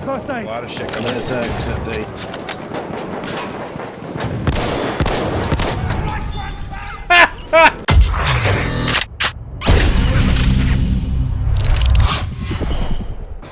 A lot of shit coming in.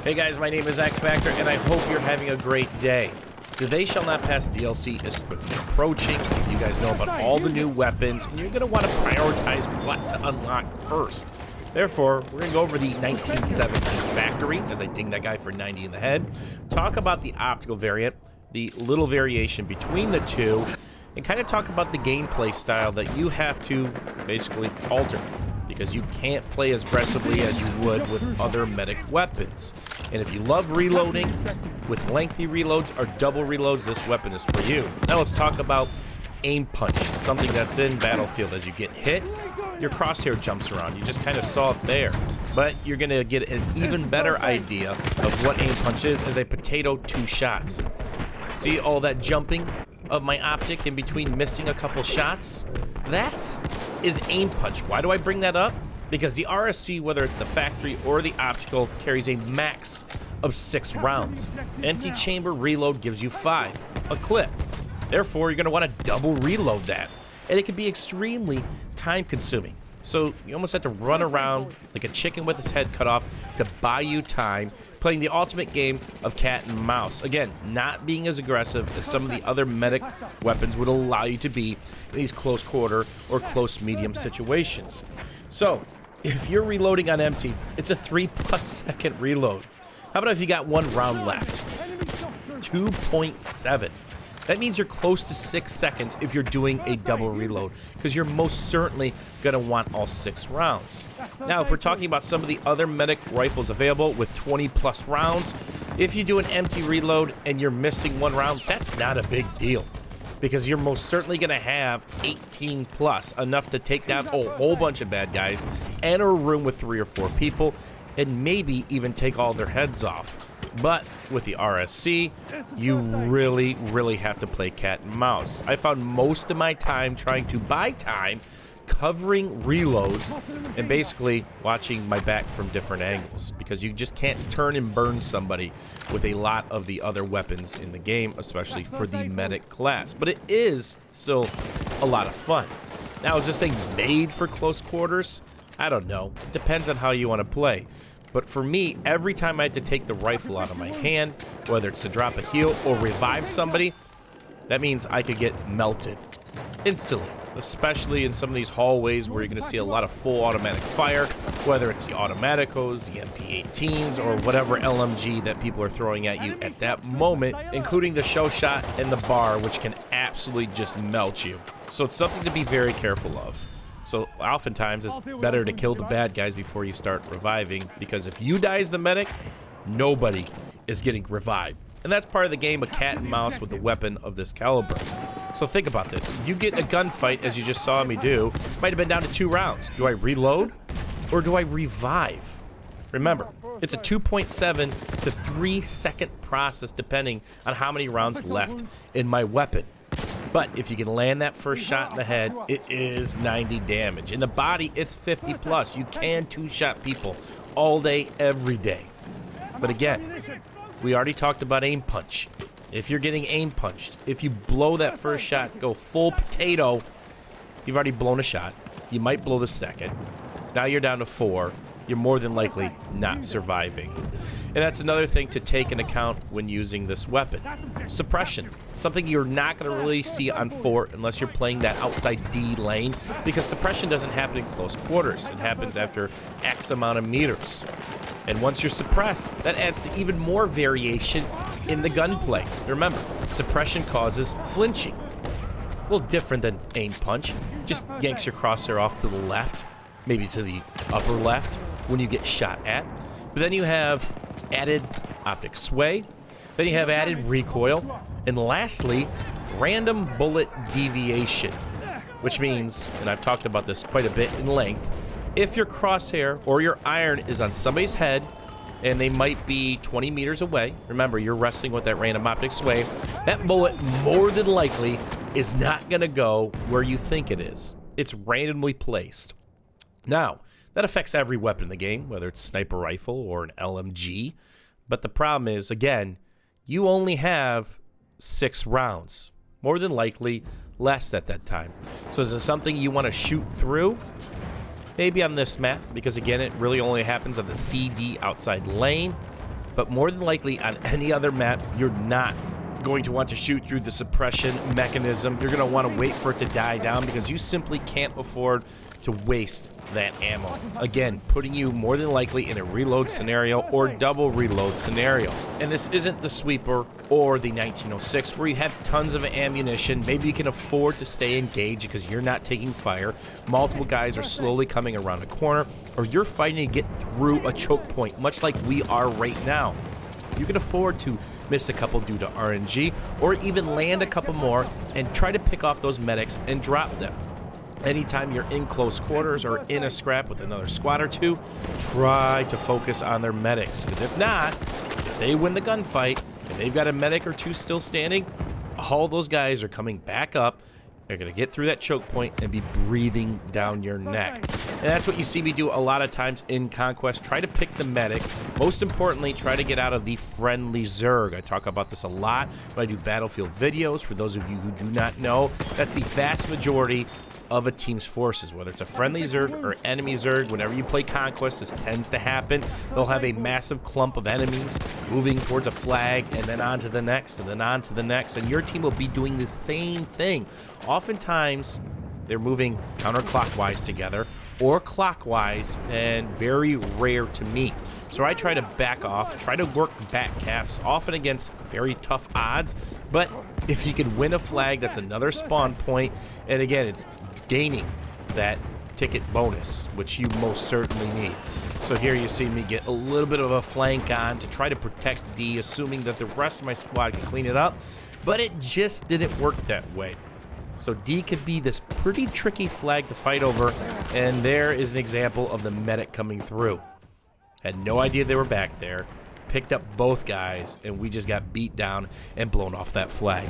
Hey guys, my name is X Factor, and I hope you're having a great day. The They Shall Not Pass DLC is quickly approaching. You guys know about all the new weapons, and you're going to want to prioritize what to unlock first. Therefore, we're going to go over the 1970 factory, as I ding that guy for 90 in the head, talk about the optical variant, the little variation between the two, and kind of talk about the gameplay style that you have to basically alter, because you can't play as aggressively as you would with other medic weapons. And if you love reloading with lengthy reloads or double reloads, this weapon is for you. Now let's talk about aim punching, something that's in Battlefield. As you get hit, your crosshair jumps around. You just kind of saw it there. But you're going to get an even better idea of what aim punch is as a potato 2 shots. See all that jumping of my optic in between missing a couple shots? That is aim punch. Why do I bring that up? Because the RSC, whether it's the factory or the optical, carries a max of 6 rounds. Empty chamber reload gives you 5, a clip. Therefore, you're going to want to double reload that. And it can be extremely time consuming. So you almost have to run around like a chicken with its head cut off to buy you time, playing the ultimate game of cat and mouse. Again, not being as aggressive as some of the other medic weapons would allow you to be in these close quarter or close medium situations. So, if you're reloading on empty, it's a 3+ second reload. How about if you got 1 round left? 2.7. That means you're close to 6 seconds if you're doing a double reload, because you're most certainly going to want all 6 rounds. Now, if we're talking about some of the other medic rifles available with 20+ rounds, if you do an empty reload and you're missing 1 round, that's not a big deal, because you're most certainly going to have 18+, enough to take down a whole bunch of bad guys, enter a room with 3 or 4 people, and maybe even take all their heads off. But with the RSC, you really have to play cat and mouse. I found most of my time trying to buy time covering reloads and basically watching my back from different angles, because you just can't turn and burn somebody with a lot of the other weapons in the game, especially for the medic class. But it is still a lot of fun. Now, is this thing made for close quarters? I don't know. It depends on how you want to play. But for me, every time I had to take the rifle out of my hand, whether it's to drop a heal or revive somebody, that means I could get melted instantly, especially in some of these hallways where you're going to see a lot of full automatic fire, whether it's the automaticos, the MP18s, or whatever LMG that people are throwing at you at that moment, including the show shot and the bar, which can absolutely just melt you. So it's something to be very careful of. So oftentimes it's better to kill the bad guys before you start reviving, because if you die as the medic, nobody is getting revived. And that's part of the game of cat and mouse with a weapon of this caliber. So think about this. You get in a gunfight, as you just saw me do, might have been down to 2 rounds. Do I reload or do I revive? Remember, it's a 2.7 to 3 second process depending on how many rounds left in my weapon. But if you can land that first shot in the head, it is 90 damage. In the body, it's 50+. You can 2-shot people all day, every day. But again, we already talked about aim punch. If you're getting aim punched, if you blow that first shot, go full potato, you've already blown a shot. You might blow the second. Now you're down to 4. You're more than likely not surviving. And that's another thing to take into account when using this weapon. Suppression. Something you're not going to really see on Fort unless you're playing that outside D lane, because suppression doesn't happen in close quarters. It happens after X amount of meters. And once you're suppressed, that adds to even more variation in the gunplay. Remember, suppression causes flinching. A little different than aim punch. Just yanks your crosshair off to the left, maybe to the upper left when you get shot at. But then you have added optic sway, then you have added recoil, and lastly, random bullet deviation, which means, and I've talked about this quite a bit in length, if your crosshair or your iron is on somebody's head and they might be 20 meters away, remember you're wrestling with that random optic sway, that bullet more than likely is not going to go where you think it is. It's randomly placed. Now, that affects every weapon in the game, whether it's a sniper rifle or an LMG. But the problem is, again, you only have 6 rounds. More than likely, less at that time. So is this something you want to shoot through? Maybe on this map, because again, it really only happens on the CD outside lane. But more than likely on any other map, you're not going to want to shoot through the suppression mechanism. You're going to want to wait for it to die down because you simply can't afford to waste that ammo. Again, putting you more than likely in a reload scenario or double reload scenario. And this isn't the sweeper or the 1906 where you have tons of ammunition. Maybe you can afford to stay engaged because you're not taking fire. Multiple guys are slowly coming around a corner, or you're fighting to get through a choke point, much like we are right now. You can afford to miss a couple due to RNG, or even land a couple more and try to pick off those medics and drop them. Anytime you're in close quarters or in a scrap with another squad or two, try to focus on their medics, because if not, if they win the gunfight and they've got a medic or two still standing, all those guys are coming back up. They're going to get through that choke point and be breathing down your neck. And that's what you see me do a lot of times in Conquest. Try to pick the medic. Most importantly, try to get out of the friendly Zerg. I talk about this a lot when I do Battlefield videos. For those of you who do not know, that's the vast majority of a team's forces, whether it's a friendly Zerg or enemy Zerg. Whenever you play Conquest, this tends to happen. They'll have a massive clump of enemies moving towards a flag, and then on to the next, and then on to the next, and your team will be doing the same thing. Oftentimes, they're moving counterclockwise together or clockwise, and very rare to meet. So I try to back off, try to work back caps, often against very tough odds, but if you can win a flag, that's another spawn point, and again, it's gaining that ticket bonus, which you most certainly need. So here you see me get a little bit of a flank on to try to protect D, assuming that the rest of my squad can clean it up, but it just didn't work that way. So D could be this pretty tricky flag to fight over, and there is an example of the medic coming through. Had no idea they were back there, picked up both guys, and we just got beat down and blown off that flag.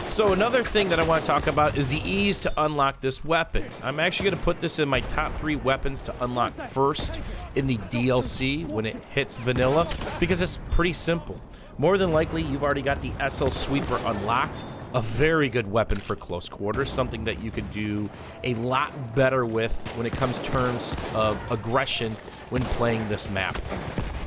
So another thing that I want to talk about is the ease to unlock this weapon. I'm actually going to put this in my top 3 weapons to unlock first in the DLC when it hits vanilla, because it's pretty simple. More than likely, you've already got the SL Sweeper unlocked. A very good weapon for close quarters, something that you could do a lot better with when it comes to terms of aggression when playing this map.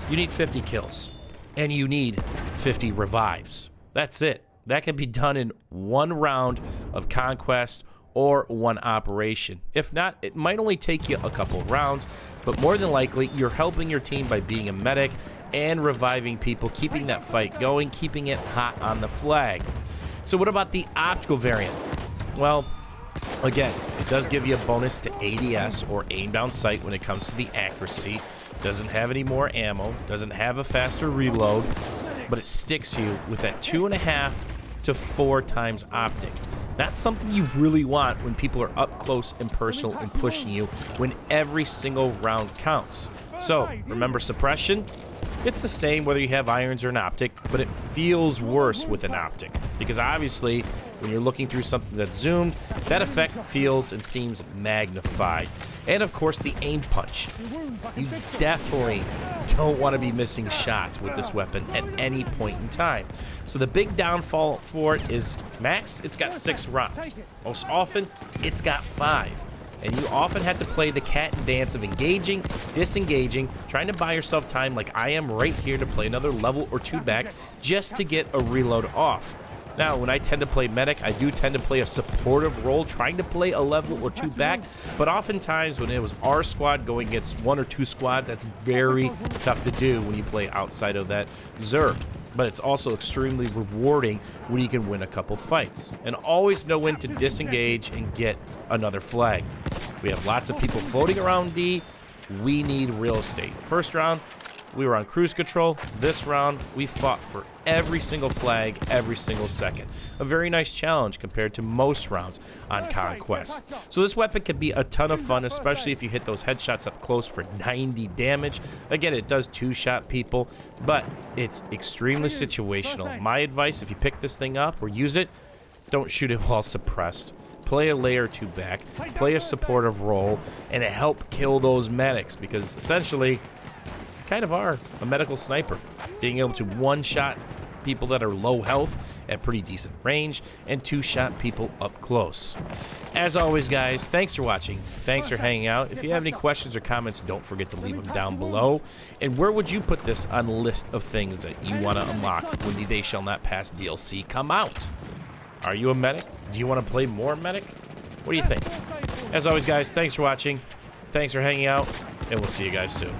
You need 50 kills, and you need 50 revives. That's it. That can be done in 1 round of Conquest or 1 operation. If not, it might only take you a couple of rounds, but more than likely, you're helping your team by being a medic and reviving people, keeping that fight going, keeping it hot on the flag. So what about the optical variant? Well, again, it does give you a bonus to ADS, or aim down sight, when it comes to the accuracy. Doesn't have any more ammo, doesn't have a faster reload, but it sticks you with that 2.5 to 4 times optic. That's something you really want when people are up close and personal and pushing you, when every single round counts. So, remember suppression? It's the same whether you have irons or an optic, but it feels worse with an optic, because obviously when you're looking through something that's zoomed, that effect feels and seems magnified. And of course, the aim punch. You definitely don't want to be missing shots with this weapon at any point in time. So the big downfall for it is max, it's got 6 rounds. Most often, it's got 5. And you often have to play the cat and dance of engaging, disengaging, trying to buy yourself time like I am right here to play another level or 2 back just to get a reload off. Now, when I tend to play medic, I do tend to play a supportive role, trying to play a level or 2 back, but oftentimes when it was our squad going against 1 or 2 squads, that's very tough to do when you play outside of that Zerg. But it's also extremely rewarding when you can win a couple fights, and always know when to disengage and get another flag. We have lots of people floating around D. We need real estate. First round, we were on cruise control. This round, we fought for every single flag, every single second. A very nice challenge compared to most rounds on Conquest. So this weapon can be a ton of fun, especially if you hit those headshots up close for 90 damage. Again, it does 2-shot people, but it's extremely situational. My advice, if you pick this thing up or use it, don't shoot it while suppressed. Play a layer or 2 back, play a supportive role, and help kill those medics, because essentially, kind of are a medical sniper, being able to one-shot one-shot people that are low health at pretty decent range, and two-shot people up close. As always, guys, thanks for watching. Thanks for hanging out. If you have any questions or comments, don't forget to leave them down below. And where would you put this on the list of things that you want to unlock when the They Shall Not Pass DLC come out? Are you a medic? Do you want to play more medic? What do you think? As always, guys, thanks for watching. Thanks for hanging out, and we'll see you guys soon.